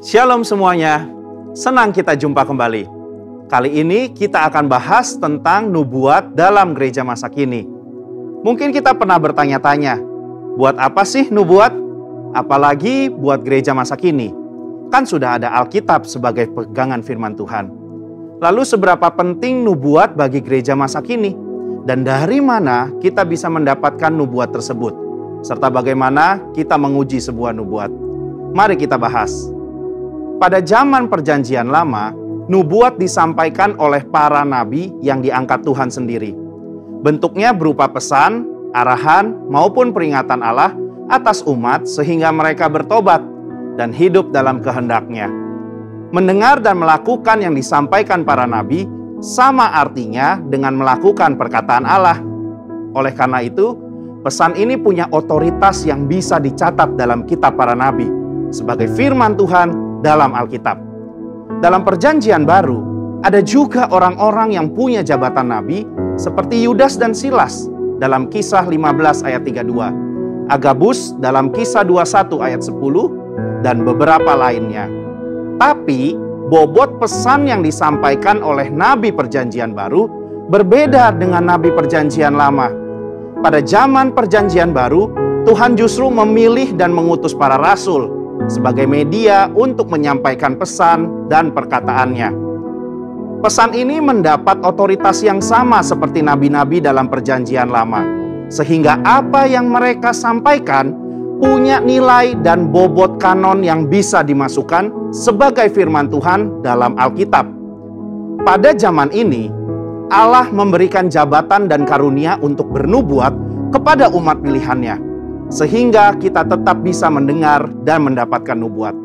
Shalom semuanya, senang kita jumpa kembali. Kali ini kita akan bahas tentang nubuat dalam gereja masa kini. Mungkin kita pernah bertanya-tanya, buat apa sih nubuat? Apalagi buat gereja masa kini. Kan sudah ada Alkitab sebagai pegangan firman Tuhan. Lalu seberapa penting nubuat bagi gereja masa kini? Dan dari mana kita bisa mendapatkan nubuat tersebut? Serta bagaimana kita menguji sebuah nubuat? Mari kita bahas. Pada zaman Perjanjian Lama, nubuat disampaikan oleh para nabi yang diangkat Tuhan sendiri. Bentuknya berupa pesan, arahan, maupun peringatan Allah atas umat sehingga mereka bertobat dan hidup dalam kehendak-Nya. Mendengar dan melakukan yang disampaikan para nabi sama artinya dengan melakukan perkataan Allah. Oleh karena itu, pesan ini punya otoritas yang bisa dicatat dalam kitab para nabi sebagai firman Tuhan dalam Alkitab. Dalam Perjanjian Baru, ada juga orang-orang yang punya jabatan nabi seperti Yudas dan Silas dalam Kisah 15 ayat 32, Agabus dalam Kisah 21 ayat 10, dan beberapa lainnya. Tapi, bobot pesan yang disampaikan oleh nabi Perjanjian Baru berbeda dengan nabi Perjanjian Lama. Pada zaman Perjanjian Baru, Tuhan justru memilih dan mengutus para rasul sebagai media untuk menyampaikan pesan dan perkataannya. Pesan ini mendapat otoritas yang sama seperti nabi-nabi dalam Perjanjian Lama, sehingga apa yang mereka sampaikan punya nilai dan bobot kanon yang bisa dimasukkan sebagai firman Tuhan dalam Alkitab. Pada zaman ini, Allah memberikan jabatan dan karunia untuk bernubuat kepada umat pilihannya, sehingga kita tetap bisa mendengar dan mendapatkan nubuat.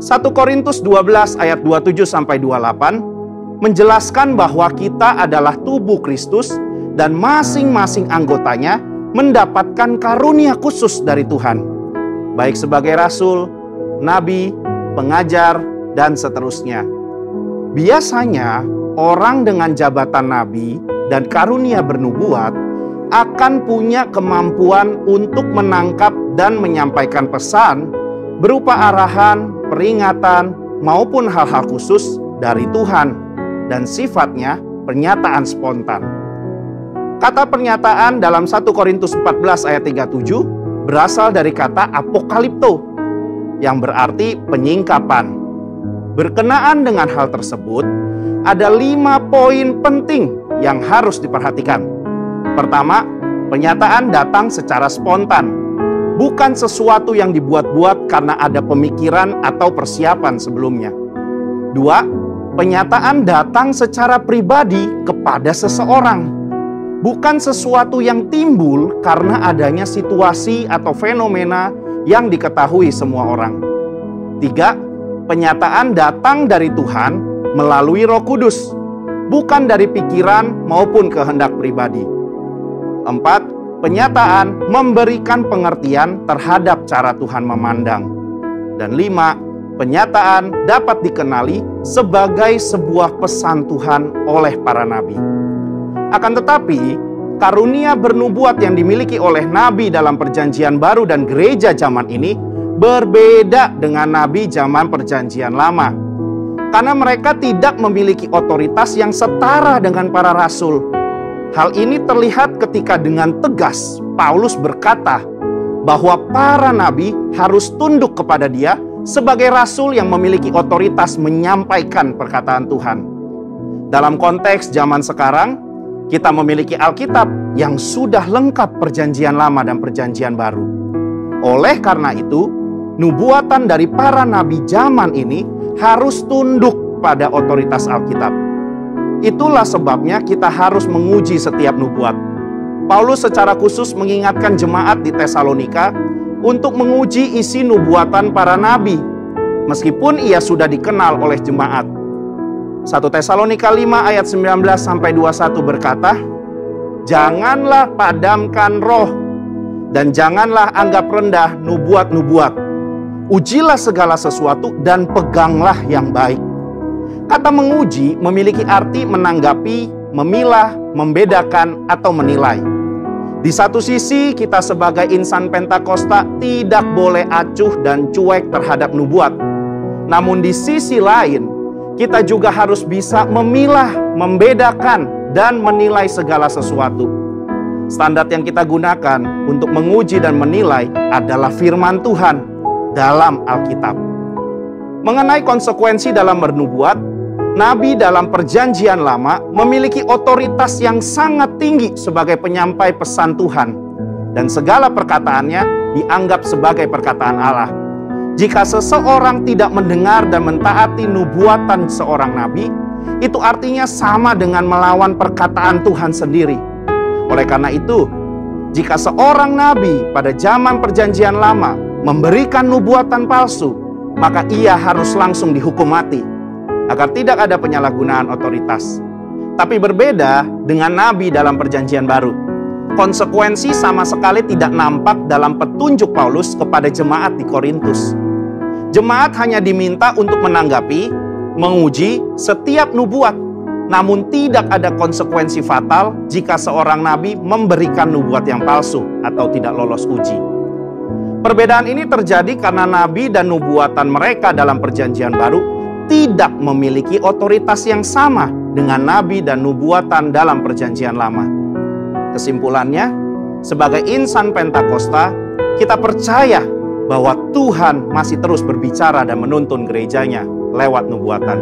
1 Korintus 12 ayat 27-28 menjelaskan bahwa kita adalah tubuh Kristus dan masing-masing anggotanya mendapatkan karunia khusus dari Tuhan, baik sebagai rasul, nabi, pengajar, dan seterusnya. Biasanya orang dengan jabatan nabi dan karunia bernubuat akan punya kemampuan untuk menangkap dan menyampaikan pesan berupa arahan, peringatan, maupun hal-hal khusus dari Tuhan, dan sifatnya pernyataan spontan. Kata pernyataan dalam 1 Korintus 14 ayat 37 berasal dari kata apokalipto, yang berarti penyingkapan. Berkenaan dengan hal tersebut, ada 5 poin penting yang harus diperhatikan. Pertama, pernyataan datang secara spontan, bukan sesuatu yang dibuat-buat karena ada pemikiran atau persiapan sebelumnya. 2, pernyataan datang secara pribadi kepada seseorang, bukan sesuatu yang timbul karena adanya situasi atau fenomena yang diketahui semua orang. 3, pernyataan datang dari Tuhan melalui Roh Kudus, bukan dari pikiran maupun kehendak pribadi. 4, pernyataan memberikan pengertian terhadap cara Tuhan memandang. Dan 5, pernyataan dapat dikenali sebagai sebuah pesan Tuhan oleh para nabi. Akan tetapi, karunia bernubuat yang dimiliki oleh nabi dalam Perjanjian Baru dan gereja zaman ini berbeda dengan nabi zaman Perjanjian Lama, karena mereka tidak memiliki otoritas yang setara dengan para rasul. Hal ini terlihat ketika dengan tegas Paulus berkata bahwa para nabi harus tunduk kepada dia sebagai rasul yang memiliki otoritas menyampaikan perkataan Tuhan. Dalam konteks zaman sekarang, kita memiliki Alkitab yang sudah lengkap Perjanjian Lama dan Perjanjian Baru. Oleh karena itu, nubuatan dari para nabi zaman ini harus tunduk pada otoritas Alkitab. Itulah sebabnya kita harus menguji setiap nubuat. Paulus secara khusus mengingatkan jemaat di Tesalonika untuk menguji isi nubuatan para nabi, meskipun ia sudah dikenal oleh jemaat. 1 Tesalonika 5 ayat 19-21 berkata, "Janganlah padamkan roh, dan janganlah anggap rendah nubuat-nubuat. Ujilah segala sesuatu dan peganglah yang baik." Kata menguji memiliki arti menanggapi, memilah, membedakan, atau menilai. Di satu sisi, kita sebagai insan Pentakosta tidak boleh acuh dan cuek terhadap nubuat. Namun di sisi lain, kita juga harus bisa memilah, membedakan, dan menilai segala sesuatu. Standar yang kita gunakan untuk menguji dan menilai adalah firman Tuhan dalam Alkitab. Mengenai konsekuensi dalam bernubuat, Nabi dalam Perjanjian Lama memiliki otoritas yang sangat tinggi sebagai penyampai pesan Tuhan, dan segala perkataannya dianggap sebagai perkataan Allah. Jika seseorang tidak mendengar dan mentaati nubuatan seorang nabi, itu artinya sama dengan melawan perkataan Tuhan sendiri. Oleh karena itu, jika seorang nabi pada zaman Perjanjian Lama memberikan nubuatan palsu, maka ia harus langsung dihukum mati, agar tidak ada penyalahgunaan otoritas. Tapi berbeda dengan nabi dalam Perjanjian Baru. Konsekuensi sama sekali tidak nampak dalam petunjuk Paulus kepada jemaat di Korintus. Jemaat hanya diminta untuk menanggapi, menguji setiap nubuat, namun tidak ada konsekuensi fatal jika seorang nabi memberikan nubuat yang palsu atau tidak lolos uji. Perbedaan ini terjadi karena nabi dan nubuatan mereka dalam Perjanjian Baru tidak memiliki otoritas yang sama dengan nabi dan nubuatan dalam Perjanjian Lama. Kesimpulannya, sebagai insan Pentakosta, kita percaya bahwa Tuhan masih terus berbicara dan menuntun gerejanya lewat nubuatan.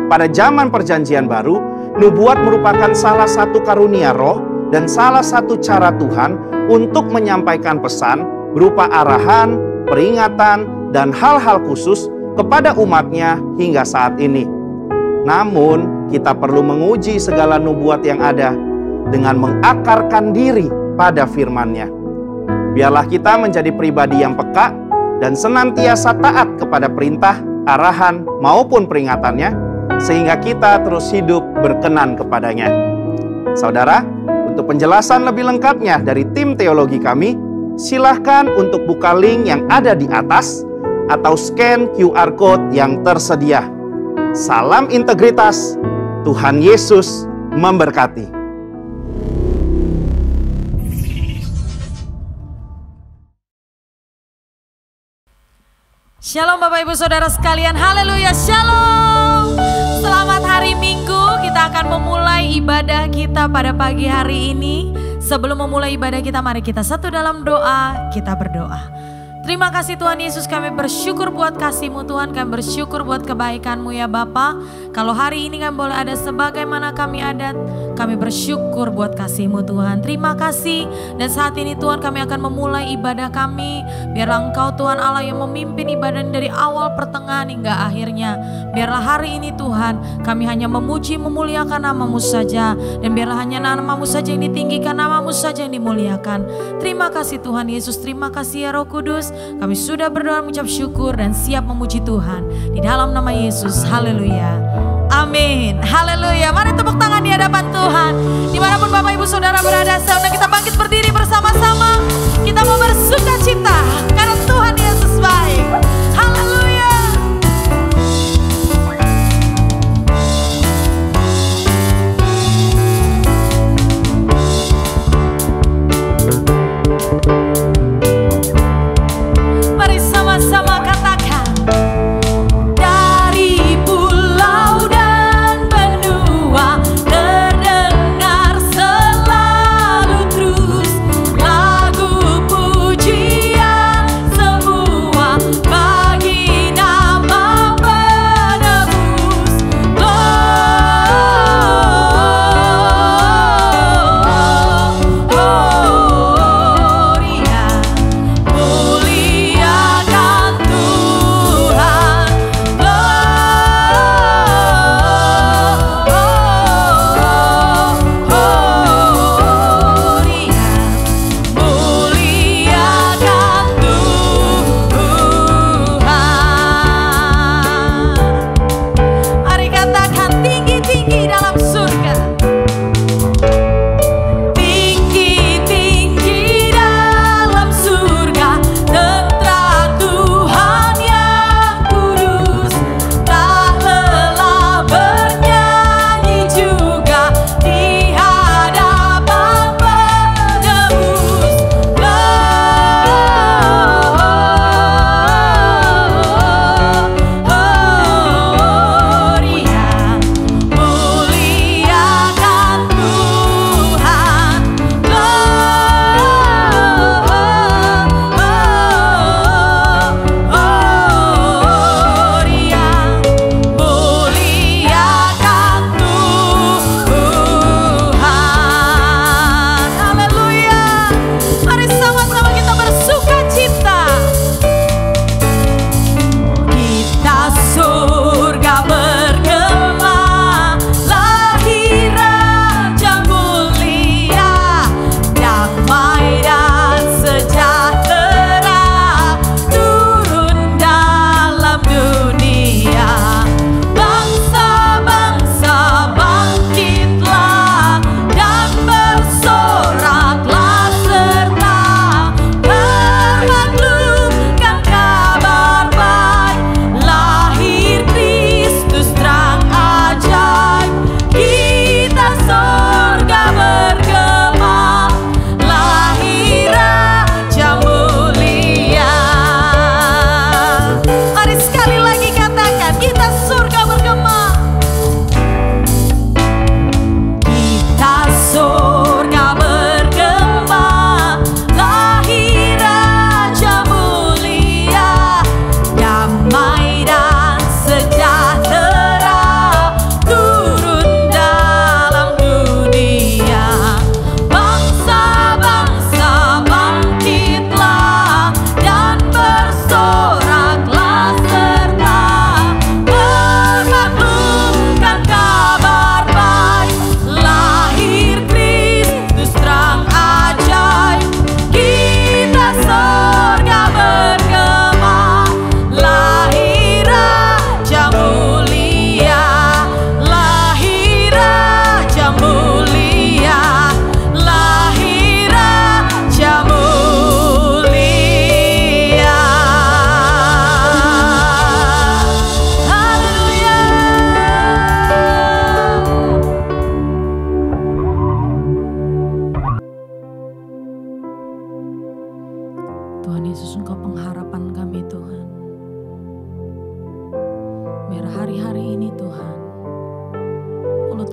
Pada zaman Perjanjian Baru, nubuat merupakan salah satu karunia roh dan salah satu cara Tuhan untuk menyampaikan pesan berupa arahan, peringatan, dan hal-hal khusus kepada umatnya hingga saat ini. Namun, kita perlu menguji segala nubuat yang ada dengan mengakarkan diri pada firman-Nya. Biarlah kita menjadi pribadi yang peka dan senantiasa taat kepada perintah, arahan, maupun peringatannya, sehingga kita terus hidup berkenan kepadanya. Saudara, untuk penjelasan lebih lengkapnya dari tim teologi kami, silahkan untuk buka link yang ada di atas atau scan QR Code yang tersedia. Salam integritas, Tuhan Yesus memberkati. Shalom Bapak Ibu Saudara sekalian, haleluya, shalom. Selamat hari Minggu, kita akan memulai ibadah kita pada pagi hari ini. Sebelum memulai ibadah kita, mari kita satu dalam doa, kita berdoa. Terima kasih Tuhan Yesus, kami bersyukur buat kasih-Mu Tuhan, kami bersyukur buat kebaikan-Mu ya Bapa. Kalau hari ini kami boleh ada sebagaimana kami ada, kami bersyukur buat kasih-Mu Tuhan. Terima kasih, dan saat ini Tuhan kami akan memulai ibadah kami. Biarlah Engkau Tuhan Allah yang memimpin ibadah dari awal, pertengahan hingga akhirnya. Biarlah hari ini Tuhan kami hanya memuji memuliakan nama-Mu saja, dan biarlah hanya nama-Mu saja yang ditinggikan, nama-Mu saja yang dimuliakan. Terima kasih Tuhan Yesus, terima kasih ya Roh Kudus. Kami sudah berdoa mengucap syukur dan siap memuji Tuhan di dalam nama Yesus. Haleluya. Amin. Haleluya. Mari tepuk tangan di hadapan Tuhan. Dimanapun Bapak Ibu Saudara berada, saudara kita bangkit berdiri bersama-sama. Kita mau bersuka cita karena Tuhan Yesus baik. Haleluya. Mari sama-sama katakan. Dari pulau dan benua terdengar selalu terus lagu pujian semua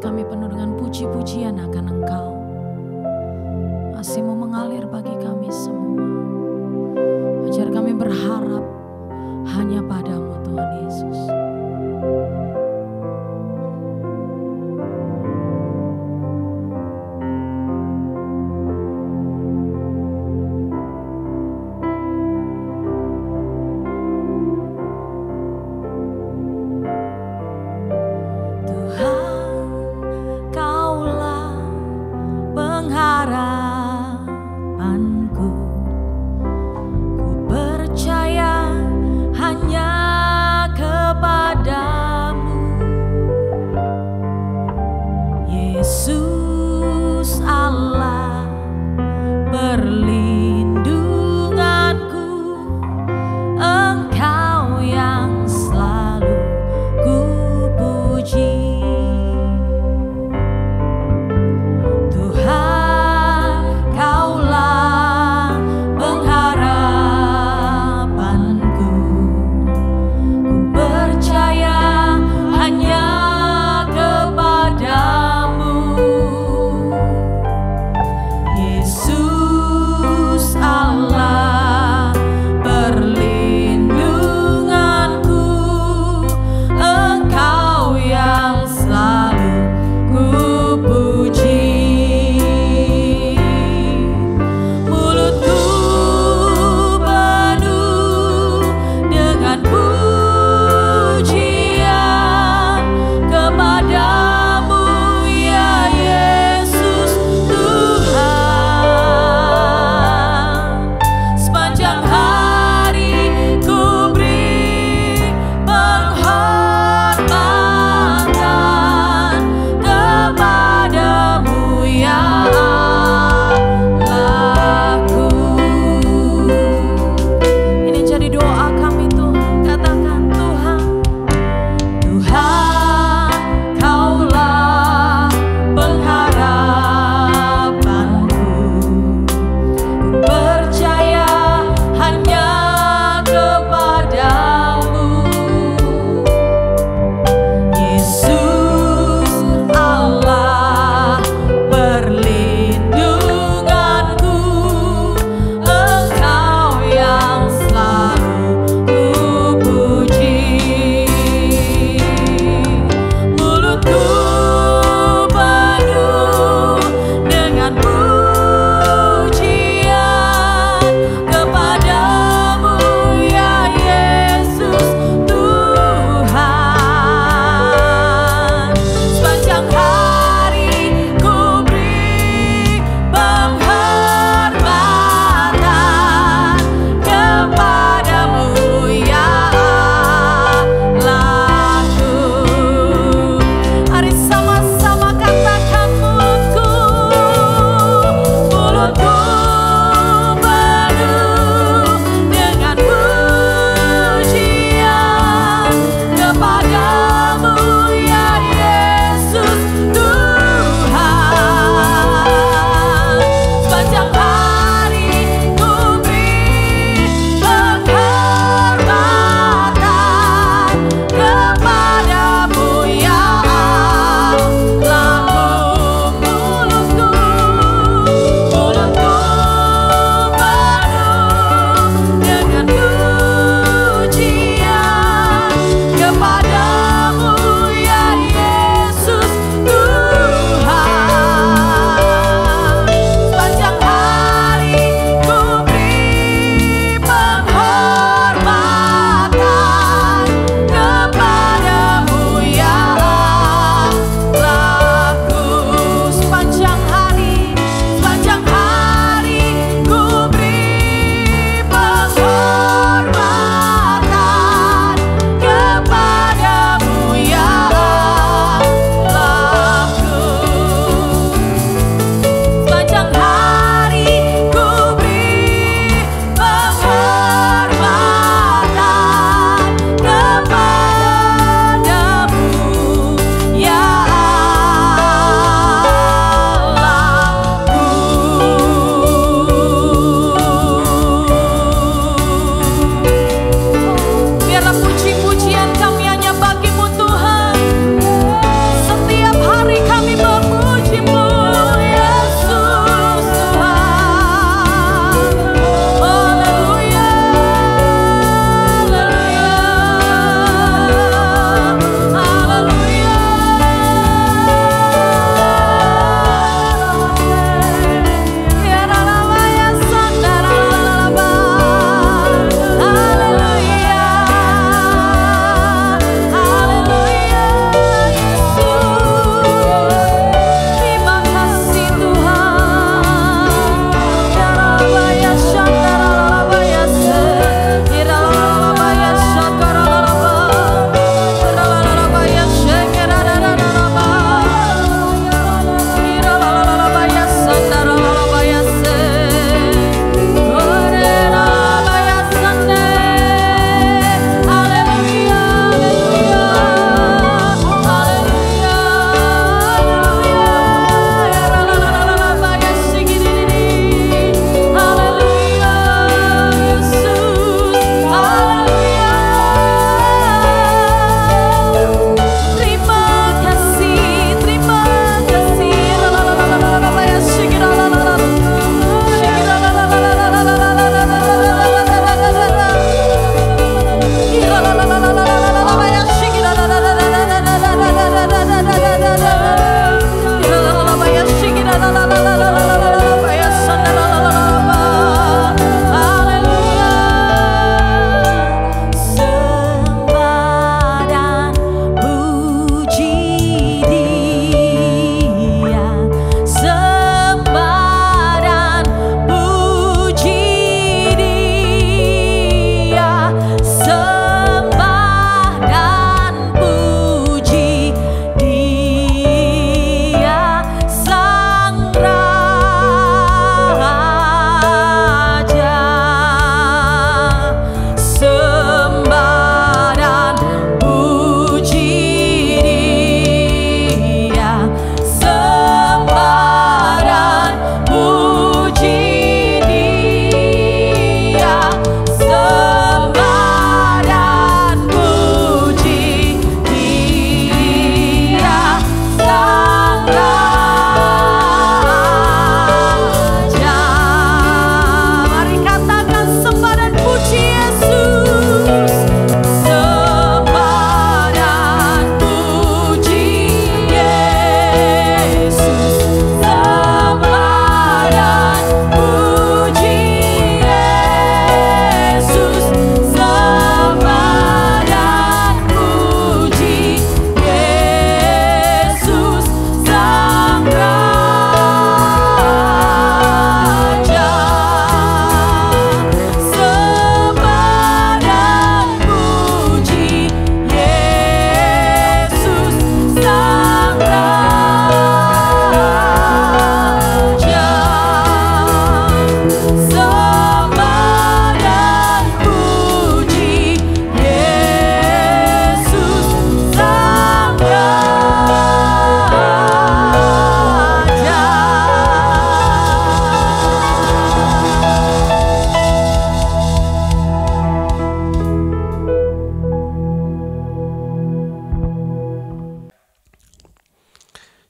kami penuh dengan puji-pujian akan Engkau. Kasih-Mu mengalir bagi kami semua. Ajar kami berharap hanya pada-Mu Tuhan Yesus. Hanya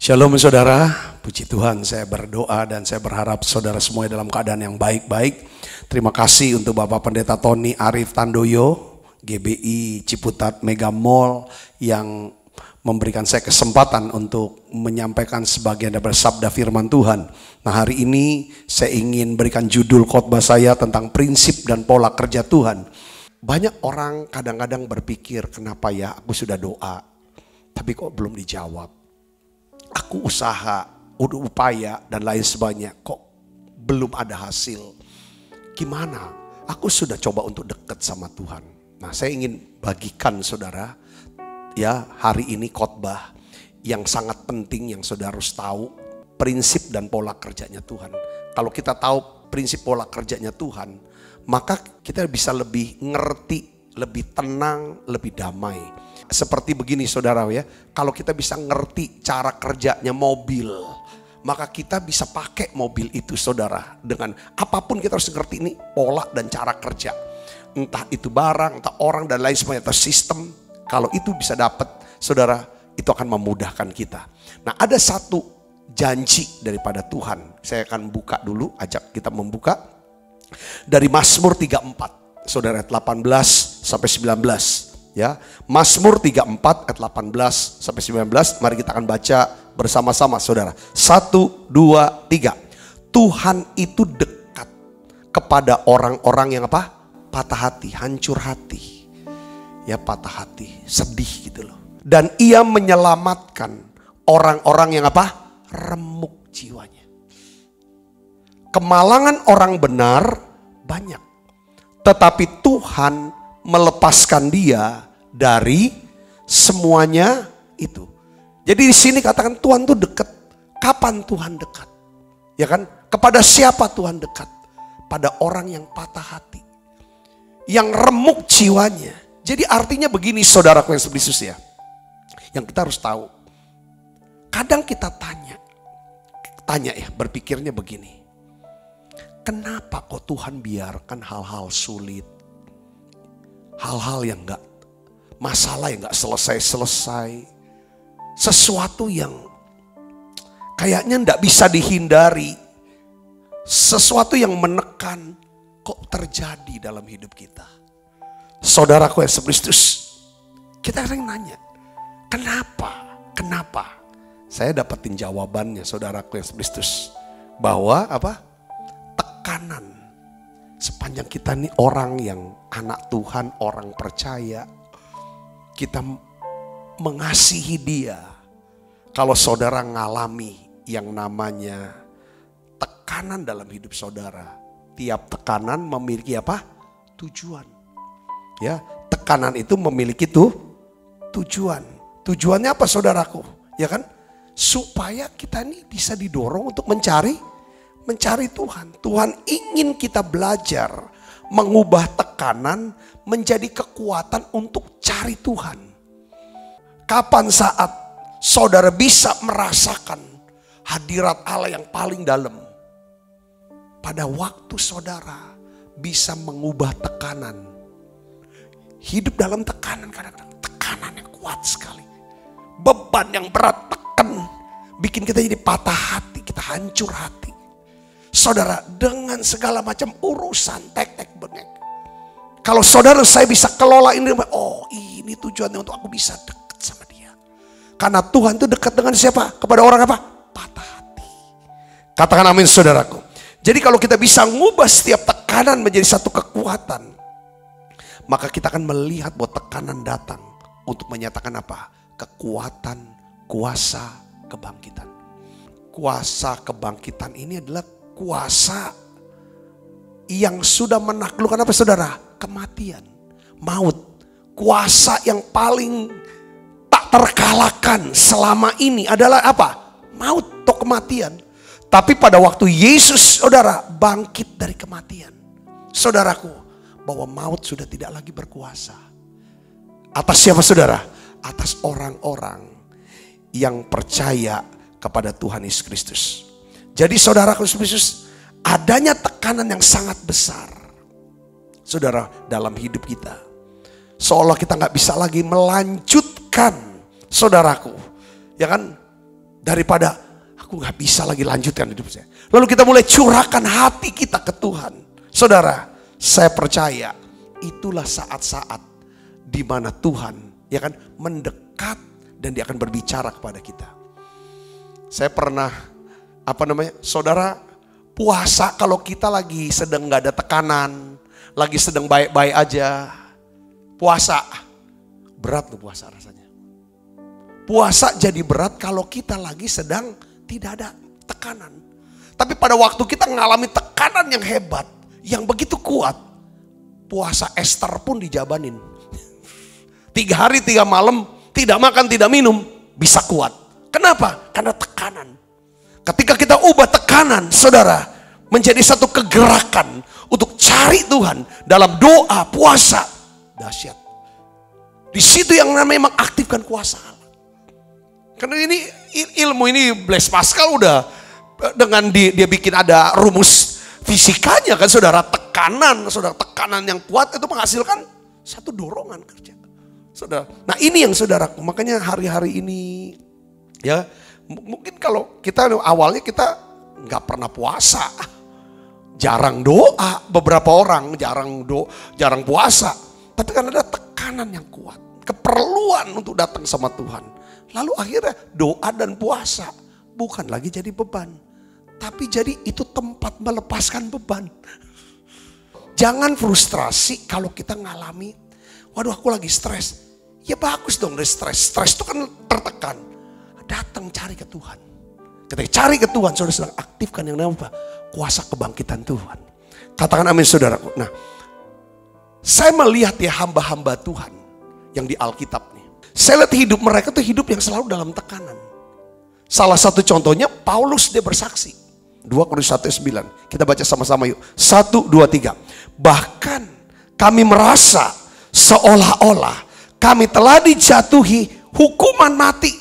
Shalom saudara, puji Tuhan, saya berdoa dan saya berharap saudara semua dalam keadaan yang baik-baik. Terima kasih untuk Bapak Pendeta Tony Arif Tandoyo, GBI Ciputat Mega Mall, yang memberikan saya kesempatan untuk menyampaikan sebagian dari sabda firman Tuhan. Nah, hari ini saya ingin berikan judul khotbah saya tentang prinsip dan pola kerja Tuhan. Banyak orang kadang-kadang berpikir, kenapa ya aku sudah doa, tapi kok belum dijawab. Aku usaha, udah upaya dan lain sebagainya, kok belum ada hasil. Gimana? Aku sudah coba untuk dekat sama Tuhan. Nah, saya ingin bagikan saudara, ya, hari ini khotbah yang sangat penting yang saudara harus tahu, prinsip dan pola kerjanya Tuhan. Kalau kita tahu prinsip pola kerjanya Tuhan, maka kita bisa lebih ngerti, lebih tenang, lebih damai. Seperti begini saudara ya, kalau kita bisa ngerti cara kerjanya mobil, maka kita bisa pakai mobil itu saudara. Dengan apapun kita harus ngerti ini pola dan cara kerja. Entah itu barang, entah orang dan lain sebagainya, atau sistem. Kalau itu bisa dapat saudara, itu akan memudahkan kita. Nah, ada satu janji daripada Tuhan. Saya akan buka dulu, ajak kita membuka. Dari Mazmur 34, saudara, ayat 18 sampai 19. Ya, Mazmur 34 ayat 18 sampai 19. Mari kita akan baca bersama-sama saudara. 1, 2, 3. Tuhan itu dekat kepada orang-orang yang apa? Patah hati, hancur hati. Ya, patah hati, sedih gitu loh. Dan ia menyelamatkan orang-orang yang apa? Remuk jiwanya. Kemalangan orang benar banyak, tetapi Tuhan melepaskan dia dari semuanya itu. Jadi di sini katakan Tuhan tuh dekat. Kapan Tuhan dekat? Ya kan? Kepada siapa Tuhan dekat? Pada orang yang patah hati, yang remuk jiwanya. Jadi artinya begini saudaraku yang Yesus ya. Yang kita harus tahu. Kadang kita tanya ya, berpikirnya begini. Kenapa kok Tuhan biarkan hal-hal sulit? Hal-hal yang masalah yang gak selesai-selesai. Sesuatu yang kayaknya gak bisa dihindari. Sesuatu yang menekan kok terjadi dalam hidup kita. Saudaraku Yesus Kristus, kita sering nanya, kenapa? Saya dapetin jawabannya saudaraku Yesus Kristus. Bahwa apa? Tekanan. Sepanjang kita ini orang yang anak Tuhan, orang percaya, kita mengasihi dia. Kalau saudara ngalami yang namanya tekanan dalam hidup saudara, tiap tekanan memiliki apa? Tujuan. Ya, tekanan itu memiliki tujuan. Tujuannya apa saudaraku? Ya kan? Supaya kita ini bisa didorong untuk mencari Tuhan. Tuhan ingin kita belajar mengubah tekanan menjadi kekuatan untuk cari Tuhan. Kapan saat saudara bisa merasakan hadirat Allah yang paling dalam? Pada waktu saudara bisa mengubah tekanan. Hidup dalam tekanan, kadang-kadang tekanan yang kuat sekali. Beban yang berat, tekan. Bikin kita jadi patah hati, kita hancur hati. Saudara, dengan segala macam urusan, tek-tek bengek. Kalau saudara saya bisa kelola ini, oh ini tujuannya untuk aku bisa dekat sama dia. Karena Tuhan itu dekat dengan siapa? Kepada orang apa? Patah hati. Katakan amin saudaraku. Jadi kalau kita bisa ngubah setiap tekanan menjadi satu kekuatan, maka kita akan melihat bahwa tekanan datang untuk menyatakan apa? Kekuatan, kuasa, kebangkitan. Kuasa kebangkitan ini adalah kuasa yang sudah menaklukkan apa saudara? Kematian, maut. Kuasa yang paling tak terkalahkan selama ini adalah apa? Maut atau kematian. Tapi pada waktu Yesus saudara bangkit dari kematian, saudaraku, bahwa maut sudah tidak lagi berkuasa. Atas siapa saudara? Atas orang-orang yang percaya kepada Tuhan Yesus Kristus. Jadi saudara Yesus Kristus, adanya tekanan yang sangat besar saudara dalam hidup kita. Seolah kita gak bisa lagi melanjutkan saudaraku. Ya kan? Daripada aku gak bisa lagi lanjutkan hidup saya. Lalu kita mulai curahkan hati kita ke Tuhan. Saudara, saya percaya itulah saat-saat di mana Tuhan ya kan mendekat dan dia akan berbicara kepada kita. Saya pernah saudara, puasa kalau kita lagi sedang gak ada tekanan, lagi sedang baik-baik aja, puasa berat tuh puasa rasanya. Puasa jadi berat kalau kita lagi sedang tidak ada tekanan. Tapi pada waktu kita mengalami tekanan yang hebat, yang begitu kuat, puasa Esther pun dijabanin. 3 hari 3 malam, tidak makan, tidak minum, bisa kuat. Kenapa? Karena tekanan. Ketika kita ubah tekanan, saudara, menjadi satu kegerakan untuk cari Tuhan dalam doa, puasa, dahsyat. Di situ yang namanya mengaktifkan kuasa Allah. Karena ini ilmu ini Blaise Pascal udah dengan dia bikin ada rumus fisikanya kan saudara, tekanan yang kuat itu menghasilkan satu dorongan kerja. Saudara. Nah ini yang saudaraku, makanya hari-hari ini ya mungkin kalau kita awalnya kita nggak pernah puasa, jarang doa, beberapa orang jarang puasa, tapi kan ada tekanan yang kuat, keperluan untuk datang sama Tuhan. Lalu akhirnya doa dan puasa bukan lagi jadi beban, tapi jadi itu tempat melepaskan beban. Jangan frustrasi kalau kita ngalami, waduh aku lagi stres. Ya bagus dong dari stres. Stres itu kan tertekan. Datang cari ke Tuhan. Ketika cari ke Tuhan, saudara sedang aktifkan yang namanya kuasa kebangkitan Tuhan. Katakan amin saudaraku. Nah, saya melihat ya hamba-hamba Tuhan yang di Alkitab nih. Saya lihat hidup mereka tuh hidup yang selalu dalam tekanan. Salah satu contohnya Paulus, dia bersaksi. 2 Korintus 1:9. Kita baca sama-sama yuk. 1, 2, 3. Bahkan kami merasa seolah-olah kami telah dijatuhi hukuman mati.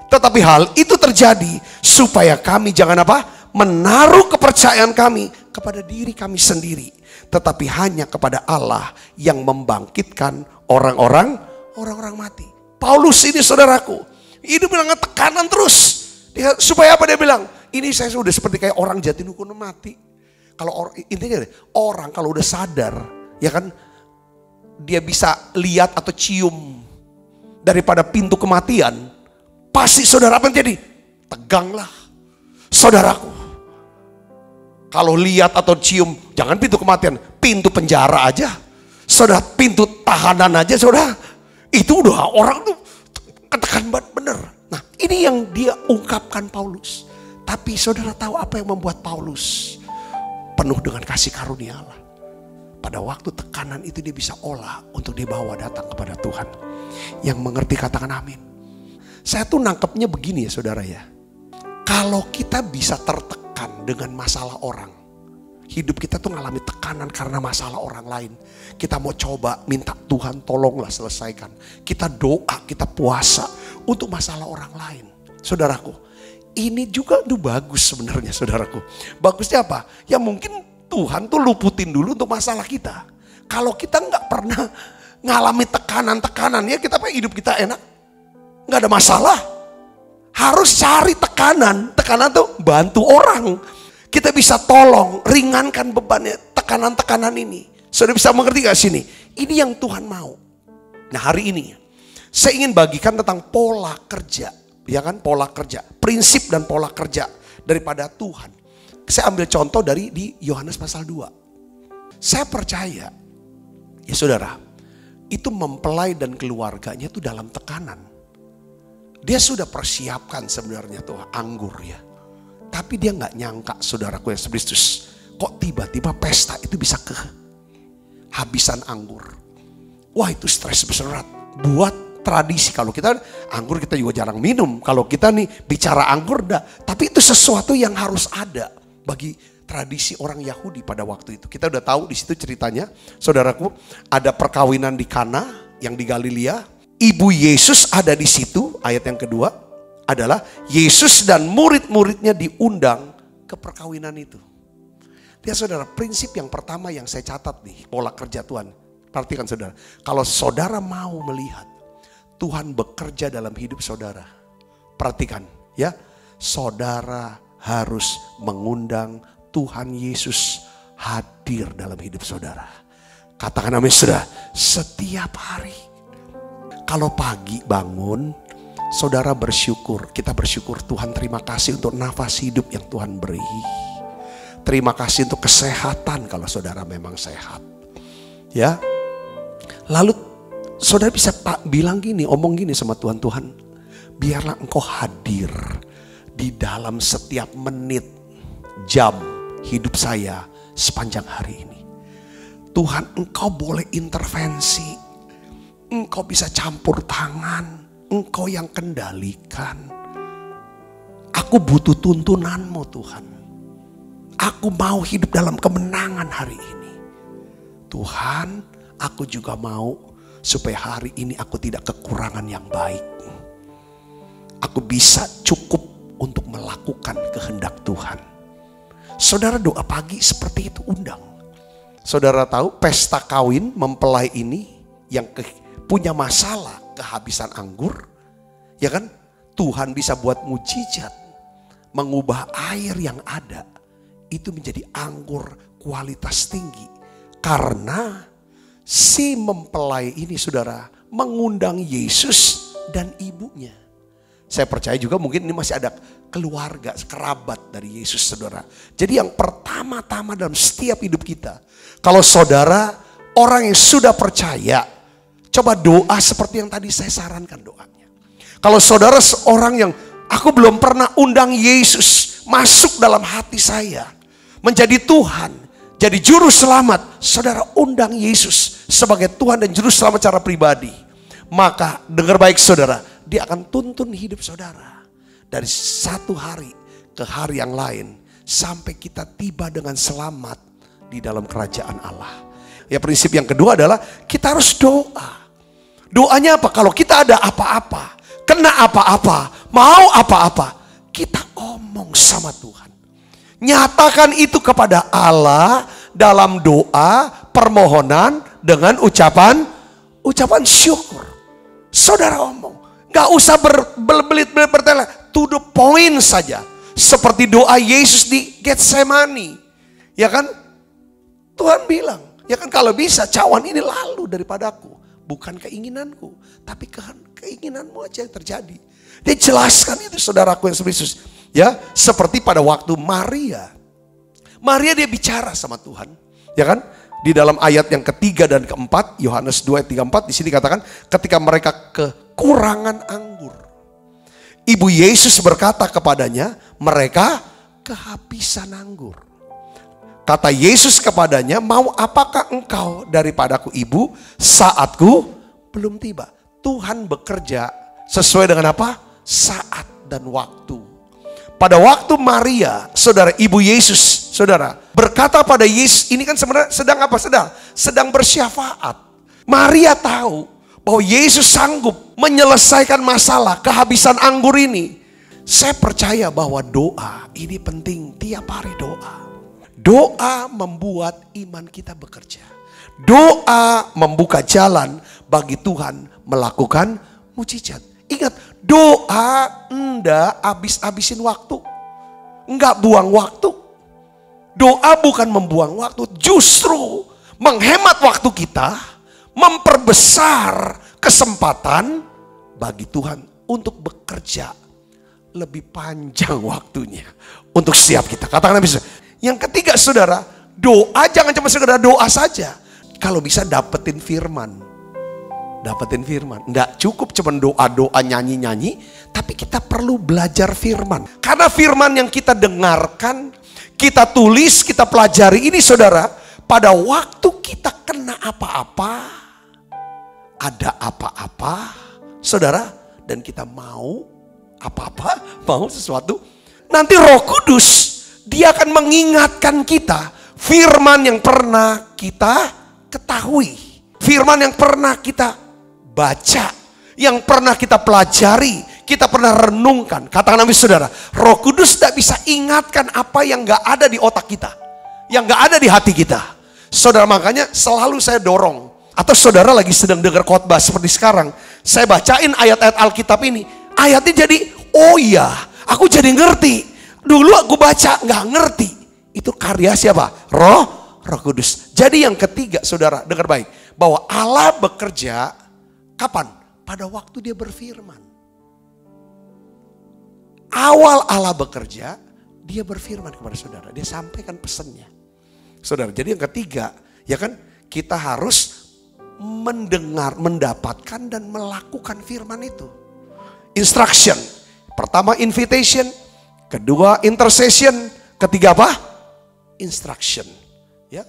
Tetapi hal itu terjadi supaya kami jangan menaruh kepercayaan kami kepada diri kami sendiri. Tetapi hanya kepada Allah yang membangkitkan orang-orang mati. Paulus ini saudaraku, hidup dengan tekanan terus. Supaya apa dia bilang? Ini saya sudah seperti kayak orang jatuh hukuman mati. Kalau intinya orang kalau udah sadar, ya kan, dia bisa lihat atau cium daripada pintu kematian, pasti saudara apa yang jadi? Teganglah. Saudaraku, kalau lihat atau cium, jangan pintu kematian, pintu penjara aja. Saudara, pintu tahanan aja saudara. Itu udah orang tuh ketekan bener. Nah ini yang dia ungkapkan Paulus. Tapi saudara tahu apa yang membuat Paulus penuh dengan kasih karunia Allah? Pada waktu tekanan itu dia bisa olah untuk dibawa datang kepada Tuhan. Yang mengerti katakan amin. Saya tuh nangkepnya begini ya saudara ya. Kalau kita bisa tertekan dengan masalah orang, hidup kita tuh ngalami tekanan karena masalah orang lain. Kita mau coba minta Tuhan tolonglah selesaikan. Kita doa, kita puasa untuk masalah orang lain. Saudaraku, ini juga tuh bagus sebenarnya saudaraku. Bagusnya apa? Ya mungkin Tuhan tuh luputin dulu untuk masalah kita. Kalau kita nggak pernah ngalami tekanan-tekanan, ya kita hidup kita enak. Nggak ada masalah. Harus cari tekanan. Tekanan tuh bantu orang. Kita bisa tolong, ringankan bebannya, tekanan-tekanan ini. Sudah bisa mengerti gak sini? Ini yang Tuhan mau. Nah hari ini, saya ingin bagikan tentang pola kerja. Ya kan, pola kerja. Prinsip dan pola kerja daripada Tuhan. Saya ambil contoh dari di Yohanes pasal 2. Saya percaya, ya saudara, itu mempelai dan keluarganya itu dalam tekanan. Dia sudah persiapkan sebenarnya tuh anggur ya. Tapi dia nggak nyangka saudaraku yang Kristus, kok tiba-tiba pesta itu bisa kehabisan anggur. Wah itu stres berat buat tradisi. Kalau kita anggur kita juga jarang minum. Kalau kita nih bicara anggur dah. Tapi itu sesuatu yang harus ada bagi tradisi orang Yahudi pada waktu itu. Kita udah tahu di situ ceritanya, saudaraku, ada perkawinan di Kana yang di Galilea. Ibu Yesus ada di situ. Ayat yang kedua adalah Yesus dan murid-muridnya diundang ke perkawinan itu. Lihat saudara, prinsip yang pertama yang saya catat nih, pola kerja Tuhan. Perhatikan saudara, kalau saudara mau melihat Tuhan bekerja dalam hidup saudara, perhatikan, Ya, saudara harus mengundang Tuhan Yesus hadir dalam hidup saudara. Katakan amin saudara, setiap hari. Kalau pagi bangun, saudara bersyukur, kita bersyukur Tuhan terima kasih untuk nafas hidup yang Tuhan beri. Terima kasih untuk kesehatan kalau saudara memang sehat. Ya, lalu saudara bisa bilang gini, omong gini sama Tuhan, Tuhan biarlah Engkau hadir di dalam setiap menit, jam hidup saya sepanjang hari ini. Tuhan, Engkau boleh intervensi, Engkau bisa campur tangan, Engkau yang kendalikan. Aku butuh tuntunanmu Tuhan. Aku mau hidup dalam kemenangan hari ini. Tuhan, aku juga mau supaya hari ini aku tidak kekurangan yang baik. Aku bisa cukup untuk melakukan kehendak Tuhan. Saudara doa pagi seperti itu, undang. Saudara tahu pesta kawin mempelai ini yang punya masalah kehabisan anggur, ya kan? Tuhan bisa buat mujizat, mengubah air yang ada itu menjadi anggur kualitas tinggi. Karena si mempelai ini saudara mengundang Yesus dan ibunya. Saya percaya juga mungkin ini masih ada keluarga, kerabat dari Yesus saudara. Jadi yang pertama-tama dalam setiap hidup kita, kalau saudara orang yang sudah percaya, coba doa seperti yang tadi saya sarankan doanya. Kalau saudara seorang yang aku belum pernah undang Yesus masuk dalam hati saya, menjadi Tuhan, jadi juru selamat, saudara undang Yesus sebagai Tuhan dan juru selamat secara pribadi. Maka dengar baik saudara, Dia akan tuntun hidup saudara dari satu hari ke hari yang lain sampai kita tiba dengan selamat di dalam kerajaan Allah. Ya, prinsip yang kedua adalah kita harus doa. Doanya apa? Kalau kita ada apa-apa, kena apa-apa, mau apa-apa, kita omong sama Tuhan. Nyatakan itu kepada Allah dalam doa, permohonan dengan ucapan syukur. Saudara omong. Gak usah berbelit-belit bertele, to the point saja. Seperti doa Yesus di Getsemani. Ya kan? Tuhan bilang, ya kan kalau bisa cawan ini lalu daripadaku. Bukan keinginanku, tapi keinginanmu aja yang terjadi. Dia jelaskan itu saudaraku yang Yesus. Ya, seperti pada waktu Maria dia bicara sama Tuhan. Ya kan? Di dalam ayat yang ketiga dan keempat, Yohanes 2 ayat 34, di sini katakan ketika mereka kekurangan anggur, Ibu Yesus berkata kepadanya, mereka kehabisan anggur. Kata Yesus kepadanya, mau apakah engkau daripadaku ibu, saatku belum tiba. Tuhan bekerja sesuai dengan apa? Saat dan waktu. Pada waktu Maria, saudara, ibu Yesus, saudara, berkata pada Yesus, ini kan sebenarnya sedang apa? Sedang bersyafaat. Maria tahu bahwa Yesus sanggup menyelesaikan masalah kehabisan anggur ini. Saya percaya bahwa doa ini penting, tiap hari doa. Doa membuat iman kita bekerja. Doa membuka jalan bagi Tuhan melakukan mujizat. Ingat, doa enggak habis-habisin waktu. Enggak buang waktu. Doa bukan membuang waktu, justru menghemat waktu kita, memperbesar kesempatan bagi Tuhan untuk bekerja lebih panjang waktunya untuk setiap kita. Katakan bisa. Yang ketiga saudara, doa jangan cuma sekedar doa saja. Kalau bisa dapetin firman. Dapetin firman. Nggak cukup cuma doa-doa nyanyi-nyanyi. Tapi kita perlu belajar firman. Karena firman yang kita dengarkan, kita tulis, kita pelajari ini saudara. Pada waktu kita kena apa-apa, ada apa-apa saudara. Dan kita mau apa-apa, mau sesuatu. Nanti Roh Kudus, Dia akan mengingatkan kita firman yang pernah kita ketahui. Firman yang pernah kita baca, yang pernah kita pelajari, kita pernah renungkan. Katakan amin saudara, Roh Kudus tidak bisa ingatkan apa yang gak ada di otak kita, yang gak ada di hati kita. Saudara, makanya selalu saya dorong, atau saudara lagi sedang dengar khotbah seperti sekarang, saya bacain ayat-ayat Alkitab ini, ayatnya jadi, oh iya, Aku jadi ngerti. Dulu aku baca nggak ngerti. Itu karya siapa? Roh Kudus. Jadi yang ketiga, saudara, dengar baik. Bahwa Allah bekerja, kapan? Pada waktu dia berfirman. Awal Allah bekerja, dia berfirman kepada saudara. Dia sampaikan pesannya. Saudara, jadi yang ketiga, ya kan, kita harus mendengar, mendapatkan dan melakukan firman itu. Instruction. Pertama invitation, kedua intercession, ketiga apa? Instruction. Ya.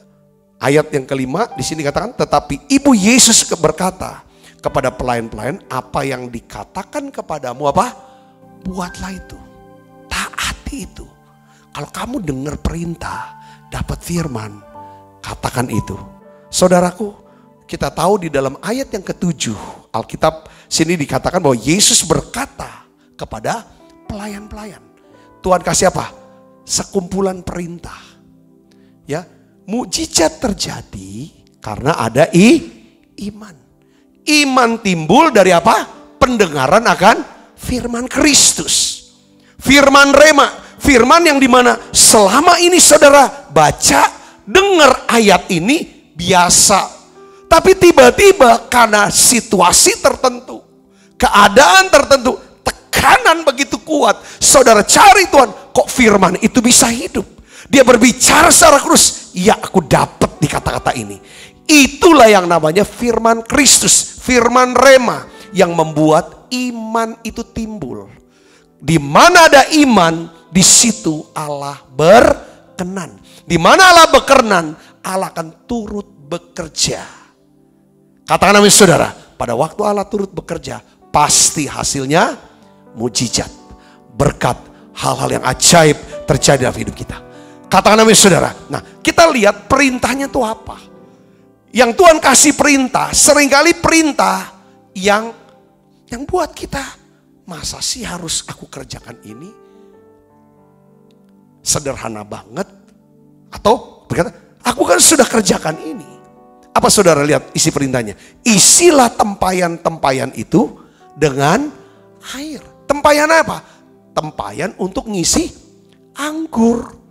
Ayat yang kelima di sini katakan, tetapi Ibu Yesus berkata kepada pelayan-pelayan, apa yang dikatakan kepadamu apa? Buatlah itu. Taati itu. Kalau kamu dengar perintah, dapat firman, katakan itu. Saudaraku, kita tahu di dalam ayat yang ke-7 Alkitab sini dikatakan bahwa Yesus berkata kepada pelayan-pelayan. Tuhan kasih apa? Sekumpulan perintah. Ya, mukjizat terjadi karena ada iman. Iman timbul dari apa? Pendengaran akan firman Kristus. Firman rema, firman yang dimana selama ini saudara baca, dengar ayat ini biasa. Tapi tiba-tiba karena situasi tertentu, keadaan tertentu, tekanan begitu kuat, saudara cari Tuhan, kok firman itu bisa hidup. Dia berbicara secara khusus, ya aku dapat di kata-kata ini. Itulah yang namanya firman Kristus, firman rema, yang membuat iman itu timbul. Di mana ada iman, di situ Allah berkenan. Di mana Allah berkenan, Allah akan turut bekerja. Katakan amin saudara, pada waktu Allah turut bekerja, pasti hasilnya mujizat, berkat, hal-hal yang ajaib terjadi dalam hidup kita. Katakan amin saudara. Nah, kita lihat perintahnya itu apa. Yang Tuhan kasih perintah, seringkali perintah yang buat kita, masa sih harus aku kerjakan ini? Sederhana banget. Atau berkata, aku kan sudah kerjakan ini. Apa saudara lihat isi perintahnya? Isilah tempayan-tempayan itu dengan air. Tempayan apa? Tempayan untuk ngisi anggur.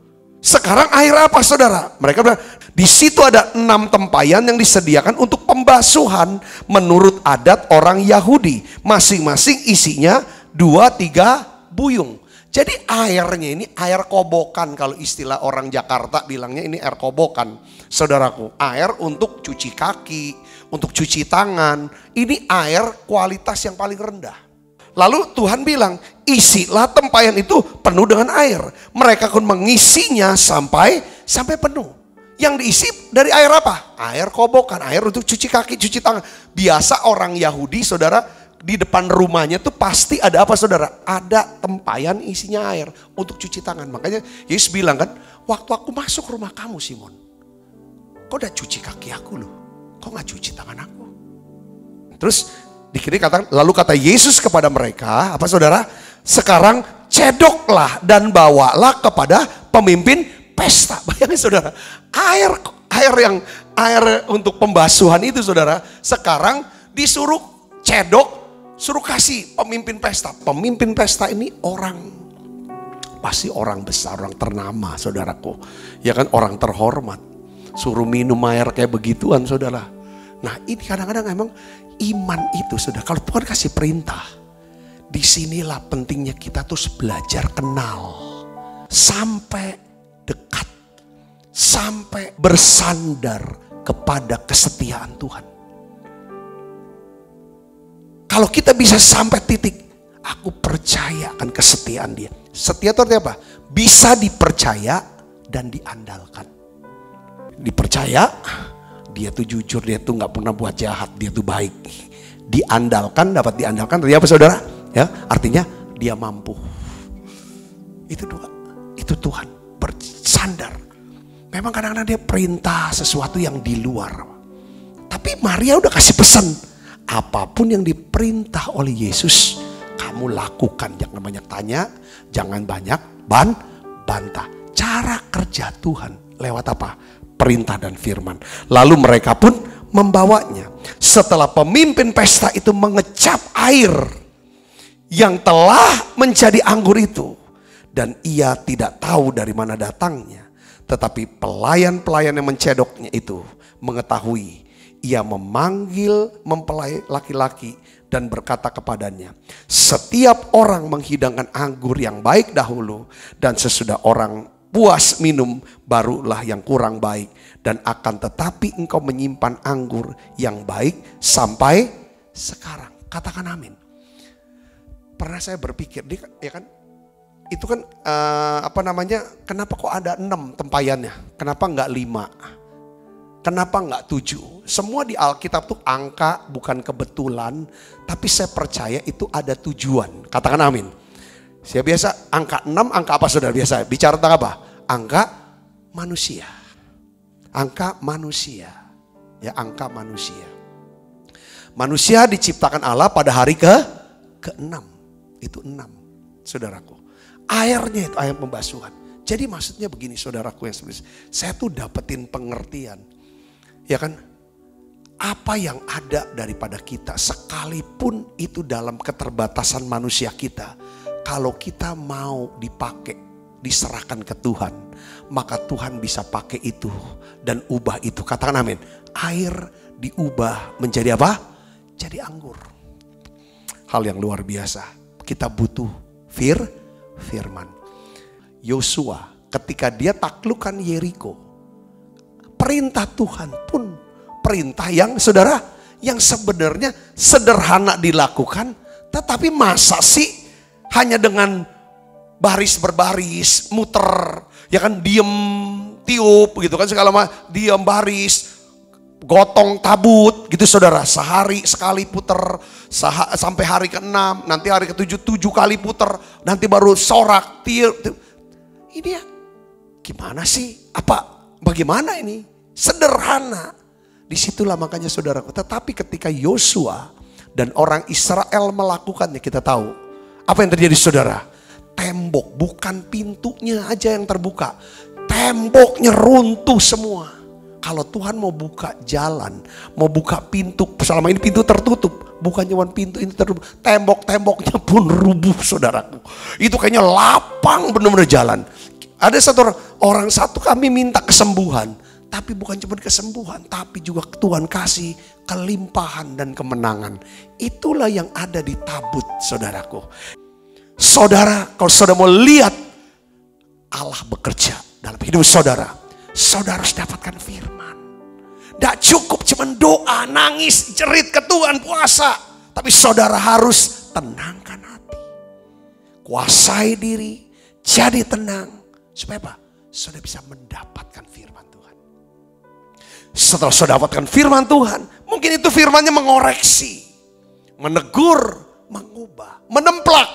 Sekarang air apa saudara? Mereka bilang, di situ ada 6 tempayan yang disediakan untuk pembasuhan menurut adat orang Yahudi. Masing-masing isinya 2-3 buyung. Jadi airnya ini air kobokan, kalau istilah orang Jakarta bilangnya ini air kobokan. Saudaraku, air untuk cuci kaki, untuk cuci tangan. Ini air kualitas yang paling rendah. Lalu Tuhan bilang, isilah tempayan itu penuh dengan air. Mereka akan mengisinya sampai penuh. Yang diisi dari air apa? Air kobokan, air untuk cuci kaki, cuci tangan. Biasa orang Yahudi saudara, di depan rumahnya tuh pasti ada apa saudara? Ada tempayan isinya air untuk cuci tangan. Makanya Yesus bilang kan, waktu aku masuk rumah kamu Simon, kau udah cuci kaki aku loh, kau gak cuci tangan aku. Terus dikini katakan, lalu kata Yesus kepada mereka, apa saudara? Sekarang cedoklah dan bawalah kepada pemimpin pesta. Bayangin saudara, air untuk pembasuhan itu saudara, sekarang disuruh cedok, suruh kasih pemimpin pesta. Pemimpin pesta ini pasti orang besar, orang ternama saudaraku. Ya kan, orang terhormat. Suruh minum air kayak begituan saudara. Nah ini kadang-kadang emang iman itu saudara. Kalau Tuhan kasih perintah, disinilah pentingnya kita terus belajar kenal. Sampai dekat. Sampai bersandar kepada kesetiaan Tuhan. Kalau kita bisa sampai titik, aku percaya akan kesetiaan dia. Setia itu artinya apa? Bisa dipercaya dan diandalkan. Dipercaya, dia tuh jujur, dia tuh gak pernah buat jahat, dia tuh baik. Diandalkan, dapat diandalkan, artinya apa saudara? Ya, artinya dia mampu. Itu dua, itu Tuhan, bersandar. Memang kadang-kadang dia perintah sesuatu yang di luar. Tapi Maria udah kasih pesan. Apapun yang diperintah oleh Yesus, kamu lakukan. Jangan banyak tanya, jangan banyak bantah. Cara kerja Tuhan lewat apa? Perintah dan firman. Lalu mereka pun membawanya. Setelah pemimpin pesta itu mengecap air yang telah menjadi anggur itu. Dan ia tidak tahu dari mana datangnya. Tetapi pelayan-pelayan yang mencedoknya itu mengetahui. Ia memanggil mempelai laki-laki dan berkata kepadanya, setiap orang menghidangkan anggur yang baik dahulu, dan sesudah orang puas minum barulah yang kurang baik. Dan akan tetapi engkau menyimpan anggur yang baik sampai sekarang. Katakan amin. Pernah saya berpikir, ya kan, itu kan kenapa kok ada 6 tempayannya? Kenapa enggak 5? Kenapa enggak 7? Semua di Alkitab tuh angka bukan kebetulan, tapi saya percaya itu ada tujuan. Katakan amin. Saya biasa angka 6, angka apa saudara biasa? Bicara tentang apa? Angka manusia. Angka manusia. Ya, angka manusia. Manusia diciptakan Allah pada hari ke-6. Itu 6, saudaraku. Airnya itu air pembasuhan. Jadi maksudnya begini saudaraku yang sebenarnya. Saya tuh dapetin pengertian. Ya kan, apa yang ada daripada kita, sekalipun itu dalam keterbatasan manusia kita, kalau kita mau dipakai, diserahkan ke Tuhan, maka Tuhan bisa pakai itu dan ubah itu. Katakan amin. Air diubah menjadi apa? Jadi anggur. Hal yang luar biasa. Kita butuh firman. Yosua ketika dia taklukkan Yeriko, perintah Tuhan pun perintah yang saudara, yang sebenarnya sederhana dilakukan, tetapi masa sih hanya dengan baris berbaris, muter, ya kan, diem, tiup gitu kan, segala macam, diem baris, gotong tabut gitu saudara, sehari sekali puter, sampai hari ke-6, nanti hari ke-7, 7 kali puter, nanti baru sorak, tiup. Ini ya, gimana sih? Bagaimana ini? Sederhana. Disitulah makanya saudaraku. Tetapi ketika Yosua dan orang Israel melakukannya, kita tahu apa yang terjadi saudara. Tembok, bukan pintunya aja yang terbuka, temboknya runtuh semua. Kalau Tuhan mau buka jalan, mau buka pintu, selama ini pintu tertutup, bukan cuma pintu ini tertutup, tembok-temboknya pun rubuh saudaraku. Itu kayaknya lapang benar-benar jalan. Ada orang satu kami minta kesembuhan. Tapi bukan cuma kesembuhan, tapi juga Tuhan kasih kelimpahan dan kemenangan. Itulah yang ada di tabut saudaraku. Saudara, kalau saudara mau lihat Allah bekerja dalam hidup saudara, saudara harus dapatkan firman. Tidak cukup cuma doa, nangis, jerit ke Tuhan, puasa. Tapi saudara harus tenangkan hati. Kuasai diri, jadi tenang. Supaya apa? Saudara bisa mendapatkan firman Tuhan. Setelah saudara dapatkan firman Tuhan, mungkin itu firmannya mengoreksi, menegur, mengubah, menemplak.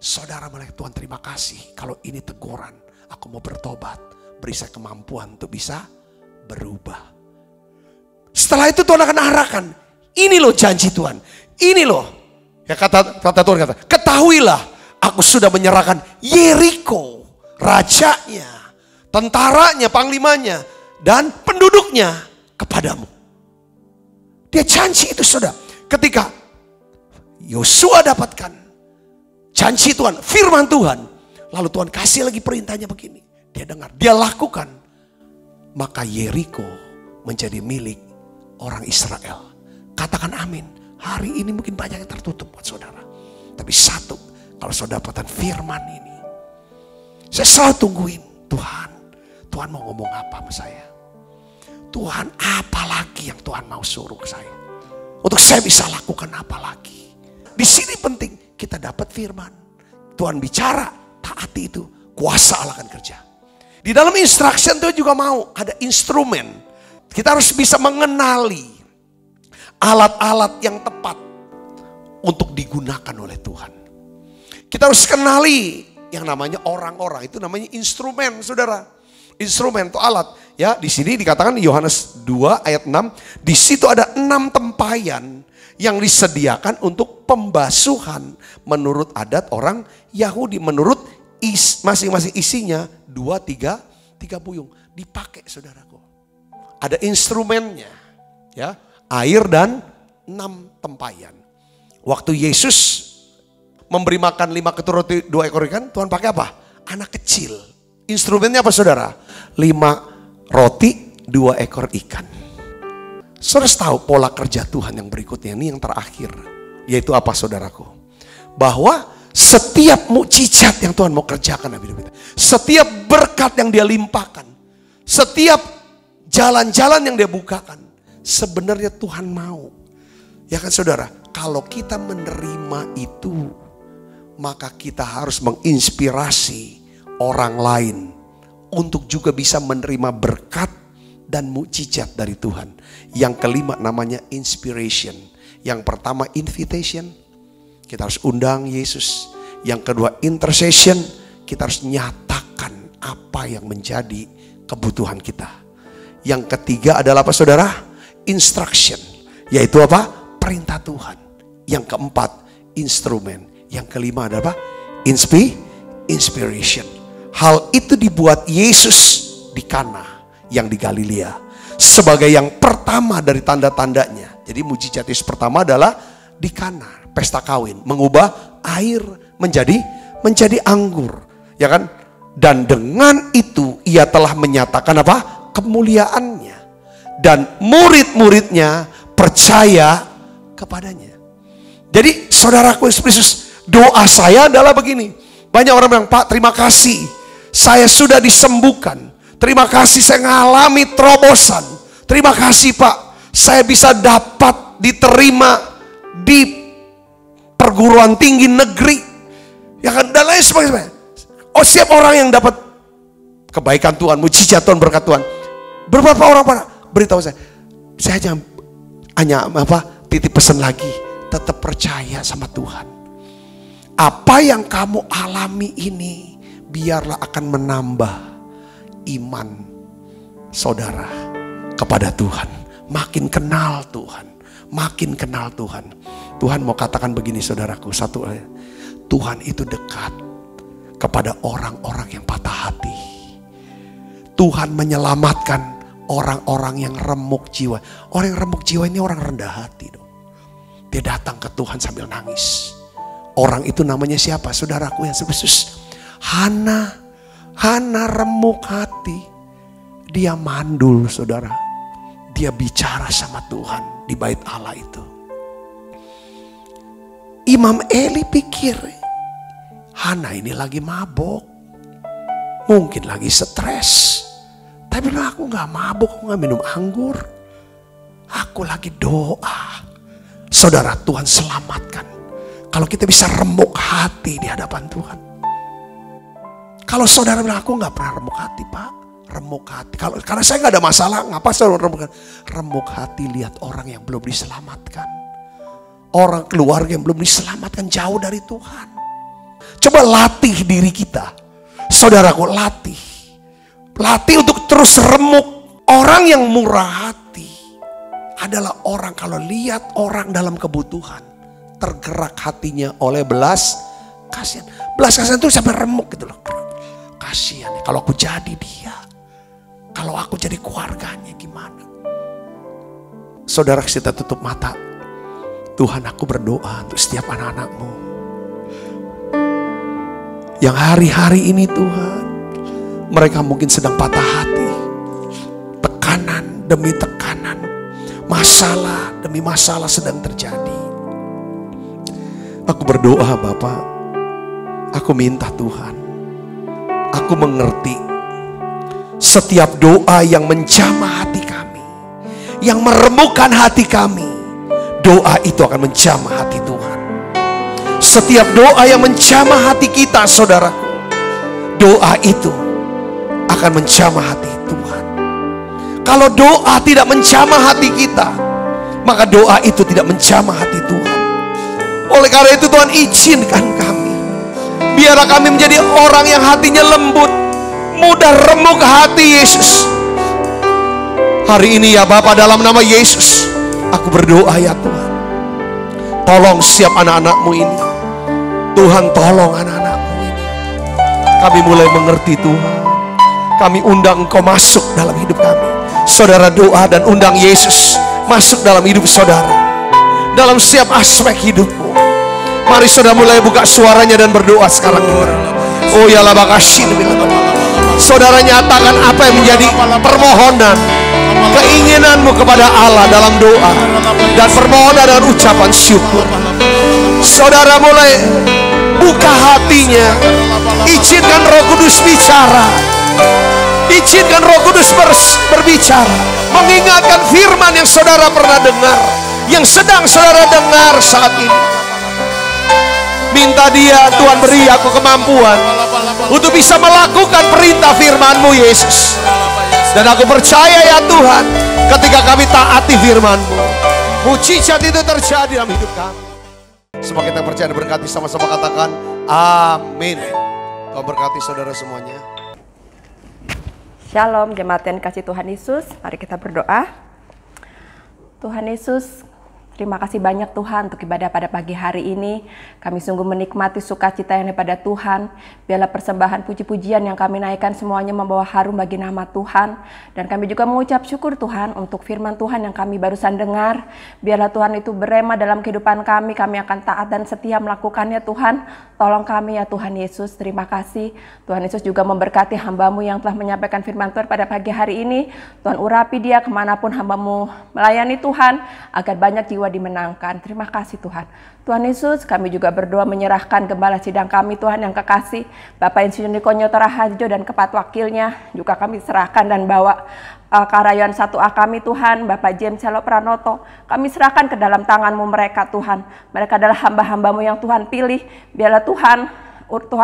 Saudara mulai, Tuhan terima kasih kalau ini teguran, aku mau bertobat, beri saya kemampuan untuk bisa berubah. Setelah itu Tuhan akan arahkan, ini loh janji Tuhan, ini loh. Ya kata Tuhan, ketahuilah aku sudah menyerahkan Yeriko, rajanya, tentaranya, panglimanya, dan penduduknya kepadamu. Dia janji itu saudara. Ketika Yosua dapatkan janji Tuhan, firman Tuhan, lalu Tuhan kasih lagi perintahnya begini. Dia dengar, dia lakukan. Maka Yeriko menjadi milik orang Israel. Katakan amin. Hari ini mungkin banyak yang tertutup buat saudara. Tapi satu, kalau saudara dapatkan firman ini, saya selalu tungguin, Tuhan mau ngomong apa sama saya? Tuhan, apa lagi yang Tuhan mau suruh ke saya? Untuk saya bisa lakukan apa lagi? Di sini penting kita dapat firman. Tuhan bicara, taati itu. Kuasa Allah akan kerja. Di dalam instruction Tuhan juga mau ada instrumen. Kita harus bisa mengenali alat-alat yang tepat untuk digunakan oleh Tuhan. Kita harus kenali yang namanya orang-orang, itu namanya instrumen, saudara. Instrumen itu alat. Ya, di sini dikatakan Yohanes 2 ayat 6, di situ ada 6 tempayan yang disediakan untuk pembasuhan menurut adat orang Yahudi. Menurut masing-masing isinya 2-3 buyung. Dipakai saudaraku. Ada instrumennya. Ya, air dan 6 tempayan. Waktu Yesus memberi makan 5 ketur roti 2 ekor ikan, Tuhan pakai apa? Anak kecil. Instrumennya apa saudara? 5 roti 2 ekor ikan. Saudara tahu pola kerja Tuhan yang berikutnya, ini yang terakhir. Yaitu apa saudaraku? Bahwa setiap mukjizat yang Tuhan mau kerjakan dalam hidup kita, setiap berkat yang dia limpahkan, setiap jalan-jalan yang dia bukakan, sebenarnya Tuhan mau. Ya kan saudara? Kalau kita menerima itu, maka kita harus menginspirasi orang lain untuk juga bisa menerima berkat dan mukjizat dari Tuhan. Yang kelima namanya inspiration. Yang pertama invitation, kita harus undang Yesus. Yang kedua intercession, kita harus nyatakan apa yang menjadi kebutuhan kita. Yang ketiga adalah apa saudara? Instruction, yaitu apa? Perintah Tuhan. Yang keempat instrumen. Yang kelima adalah apa? Inspiration. Hal itu dibuat Yesus di Kana yang di Galilea sebagai yang pertama dari tanda-tandanya. Jadi mujizat Yesus pertama adalah di Kana, pesta kawin, mengubah air menjadi anggur, ya kan? Dan dengan itu ia telah menyatakan apa? Kemuliaannya, dan murid-muridnya percaya kepadanya. Jadi saudaraku Yesus, doa saya adalah begini. Banyak orang bilang, Pak terima kasih saya sudah disembuhkan, terima kasih saya mengalami terobosan, terima kasih Pak saya bisa dapat diterima di perguruan tinggi negeri, ya kan, dan lain sebagainya. Oh, setiap orang yang dapat kebaikan Tuhan, mujizat Tuhan, berkat Tuhan, beberapa orang Pak beritahu saya hanya titip pesan lagi, tetap percaya sama Tuhan. Apa yang kamu alami ini biarlah akan menambah iman saudara kepada Tuhan. Makin kenal Tuhan, makin kenal Tuhan. Tuhan mau katakan begini saudaraku, satu ayat. Tuhan itu dekat kepada orang-orang yang patah hati. Tuhan menyelamatkan orang-orang yang remuk jiwa. Orang yang remuk jiwa ini orang rendah hati dong. Dia datang ke Tuhan sambil nangis. Orang itu namanya siapa? Saudaraku yang Yesus. Hana remuk hati. Dia mandul saudara. Dia bicara sama Tuhan di bait Allah itu. Imam Eli pikir Hana ini lagi mabok. Mungkin lagi stres. Tapi aku gak mabok, aku gak minum anggur. Aku lagi doa. Saudara, Tuhan selamatkan. Kalau kita bisa remuk hati di hadapan Tuhan. Kalau saudara bilang, aku gak pernah remuk hati Pak. Remuk hati. Karena saya gak ada masalah, ngapa saudara remuk hati? Remuk hati lihat orang yang belum diselamatkan. Orang keluarga yang belum diselamatkan jauh dari Tuhan. Coba latih diri kita. Saudaraku, latih. Latih untuk terus remuk. Orang yang murah hati adalah orang kalau lihat orang dalam kebutuhan, tergerak hatinya oleh belas kasihan. Belas kasihan itu sampai remuk gitu loh. Kasihan ya, kalau aku jadi dia, kalau aku jadi keluarganya gimana? Saudara, kita tutup mata. Tuhan, aku berdoa untuk setiap anak-anakmu yang hari-hari ini Tuhan, mereka mungkin sedang patah hati, tekanan demi tekanan, masalah demi masalah sedang terjadi. Aku berdoa Bapak, aku minta Tuhan, aku mengerti setiap doa yang menjamah hati kami, yang meremukkan hati kami, doa itu akan menjamah hati Tuhan. Setiap doa yang menjamah hati kita saudaraku, doa itu akan menjamah hati Tuhan. Kalau doa tidak menjamah hati kita, maka doa itu tidak menjamah hati Tuhan. Oleh karena itu Tuhan izinkan kami, biarlah kami menjadi orang yang hatinya lembut, mudah remuk hati Yesus. Hari ini ya Bapa, dalam nama Yesus aku berdoa ya Tuhan, tolong setiap anak-anakmu ini. Tuhan, tolong anak-anakmu ini. Kami mulai mengerti Tuhan. Kami undang Engkau masuk dalam hidup kami. Saudara doa dan undang Yesus masuk dalam hidup saudara, dalam setiap aspek hidupmu. Mari saudara mulai buka suaranya dan berdoa sekarang. Oh ya lah bakashin. Saudara nyatakan apa yang menjadi permohonan, keinginanmu kepada Allah dalam doa dan permohonan dan ucapan syukur. Saudara mulai buka hatinya, izinkan Roh Kudus bicara, izinkan Roh Kudus berbicara, mengingatkan firman yang saudara pernah dengar, yang sedang saudara dengar saat ini. Minta dia, Tuhan beri aku kemampuan untuk bisa melakukan perintah firman-Mu Yesus. Dan aku percaya ya Tuhan, ketika kami taati firman-Mu, mujizat itu terjadi dalam hidup kami. Semua kita percaya dan berkati, sama-sama katakan amin. Tuhan berkati saudara semuanya. Shalom jemaat yang kasih Tuhan Yesus. Mari kita berdoa. Tuhan Yesus, terima kasih banyak Tuhan untuk ibadah pada pagi hari ini. Kami sungguh menikmati sukacita yang daripada Tuhan. Biarlah persembahan puji-pujian yang kami naikkan semuanya membawa harum bagi nama Tuhan. Dan kami juga mengucap syukur Tuhan untuk firman Tuhan yang kami barusan dengar. Biarlah Tuhan itu berema dalam kehidupan kami. Kami akan taat dan setia melakukannya Tuhan. Tolong kami ya Tuhan Yesus. Terima kasih. Tuhan Yesus juga memberkati hamba-Mu yang telah menyampaikan firman Tuhan pada pagi hari ini. Tuhan urapi dia kemanapun hamba-Mu melayani Tuhan, agar banyak jiwa dimenangkan. Terima kasih Tuhan. Tuhan Yesus, kami juga berdoa menyerahkan gembala sidang kami Tuhan yang kekasih, Bapak Insinyur Niko Nyoto Raharjo dan kepat wakilnya, juga kami serahkan dan bawa karayaan 1A kami Tuhan, Bapak James Selo Pranoto, kami serahkan ke dalam tangan-Mu mereka Tuhan. Mereka adalah hamba-hamba-Mu yang Tuhan pilih. Biarlah Tuhan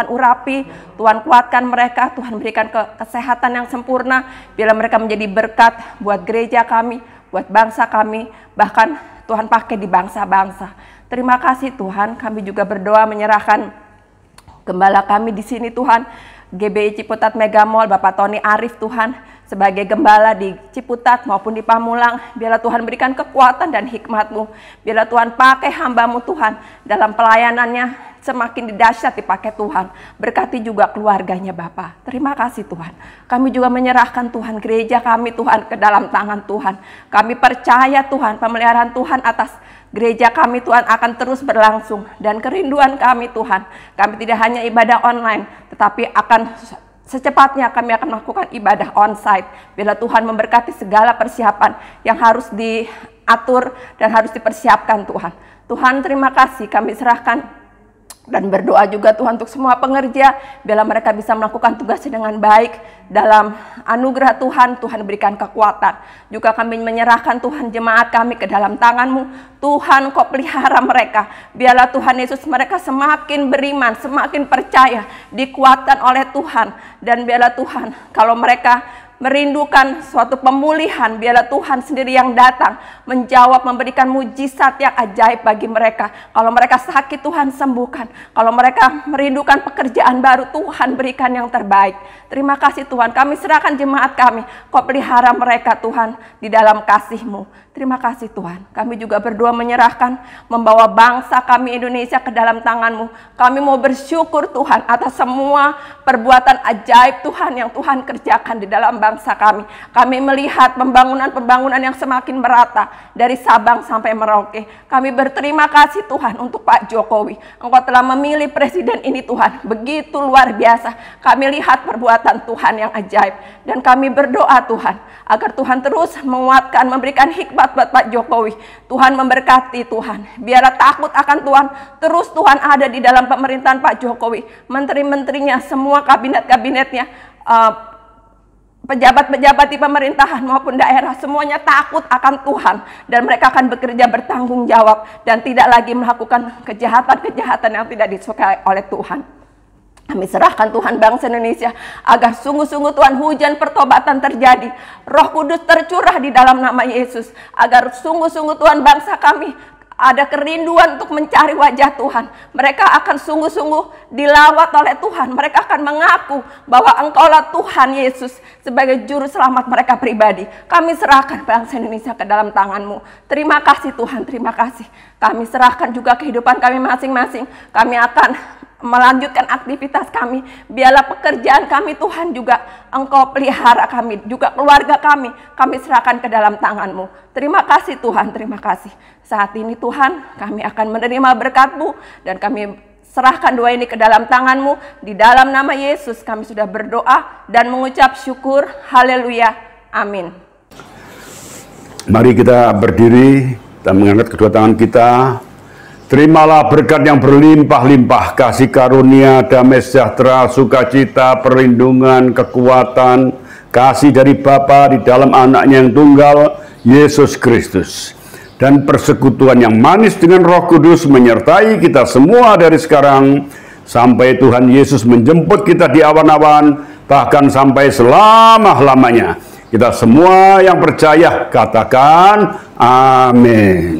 urapi, Tuhan kuatkan mereka, Tuhan berikan kesehatan yang sempurna, biarlah mereka menjadi berkat buat gereja kami, buat bangsa kami, bahkan Tuhan pakai di bangsa-bangsa. Terima kasih Tuhan, kami juga berdoa menyerahkan gembala kami di sini Tuhan, GBI Ciputat Mega Mall, Bapak Tony Arif Tuhan, sebagai gembala di Ciputat maupun di Pamulang. Biarlah Tuhan berikan kekuatan dan hikmat-Mu. Biarlah Tuhan pakai hamba-Mu Tuhan dalam pelayanannya, semakin didahsyat dipakai Tuhan. Berkati juga keluarganya Bapa. Terima kasih Tuhan. Kami juga menyerahkan Tuhan gereja kami Tuhan ke dalam tangan Tuhan. Kami percaya Tuhan pemeliharaan Tuhan atas gereja kami Tuhan akan terus berlangsung. Dan kerinduan kami Tuhan, kami tidak hanya ibadah online, tetapi akan secepatnya kami akan melakukan ibadah onsite. Bila Tuhan memberkati segala persiapan yang harus diatur dan harus dipersiapkan Tuhan. Tuhan terima kasih, kami serahkan dan berdoa juga Tuhan untuk semua pengerja, biarlah mereka bisa melakukan tugasnya dengan baik dalam anugerah Tuhan. Tuhan berikan kekuatan. Juga kami menyerahkan Tuhan jemaat kami ke dalam tangan-Mu. Tuhan Kau pelihara mereka. Biarlah Tuhan Yesus mereka semakin beriman, semakin percaya, dikuatkan oleh Tuhan. Dan biarlah Tuhan kalau mereka merindukan suatu pemulihan, biarlah Tuhan sendiri yang datang, menjawab, memberikan mujizat yang ajaib bagi mereka. Kalau mereka sakit, Tuhan sembuhkan. Kalau mereka merindukan pekerjaan baru, Tuhan berikan yang terbaik. Terima kasih Tuhan, kami serahkan jemaat kami, Kau pelihara mereka Tuhan, di dalam kasih-Mu. Terima kasih Tuhan, kami juga berdoa menyerahkan, membawa bangsa kami Indonesia ke dalam tangan-Mu. Kami mau bersyukur Tuhan atas semua perbuatan ajaib Tuhan yang Tuhan kerjakan di dalam bangsa kami. Kami melihat pembangunan-pembangunan yang semakin merata dari Sabang sampai Merauke. Kami berterima kasih Tuhan untuk Pak Jokowi. Engkau telah memilih presiden ini Tuhan, begitu luar biasa. Kami lihat perbuatan Tuhan yang ajaib. Dan kami berdoa Tuhan, agar Tuhan terus menguatkan, memberikan hikmat buat Pak Jokowi. Tuhan memberkati Tuhan. Biarlah takut akan Tuhan, terus Tuhan ada di dalam pemerintahan Pak Jokowi. Menteri-menterinya, semua kabinet-kabinetnya, pejabat-pejabat di pemerintahan maupun daerah, semuanya takut akan Tuhan. Dan mereka akan bekerja bertanggung jawab dan tidak lagi melakukan kejahatan-kejahatan yang tidak disukai oleh Tuhan. Kami serahkan Tuhan bangsa Indonesia agar sungguh-sungguh Tuhan hujan pertobatan terjadi. Roh Kudus tercurah di dalam nama Yesus. Agar sungguh-sungguh Tuhan bangsa kami ada kerinduan untuk mencari wajah Tuhan. Mereka akan sungguh-sungguh dilawat oleh Tuhan. Mereka akan mengaku bahwa Engkaulah Tuhan Yesus sebagai juru selamat mereka pribadi. Kami serahkan bangsa Indonesia ke dalam tangan-Mu. Terima kasih Tuhan, terima kasih. Kami serahkan juga kehidupan kami masing-masing. Kami akan melanjutkan aktivitas kami. Biarlah pekerjaan kami Tuhan juga Engkau pelihara kami, juga keluarga kami serahkan ke dalam tangan-Mu. Terima kasih Tuhan, terima kasih. Saat ini Tuhan, kami akan menerima berkat-Mu dan kami serahkan doa ini ke dalam tangan-Mu. Di dalam nama Yesus kami sudah berdoa dan mengucap syukur. Haleluya. Amin. Mari kita berdiri dan mengangkat kedua tangan kita. Terimalah berkat yang berlimpah-limpah, kasih karunia, damai sejahtera, sukacita, perlindungan, kekuatan, kasih dari Bapa di dalam Anaknya yang tunggal, Yesus Kristus. Dan persekutuan yang manis dengan Roh Kudus menyertai kita semua dari sekarang sampai Tuhan Yesus menjemput kita di awan-awan, bahkan sampai selama-lamanya. Kita semua yang percaya katakan amin.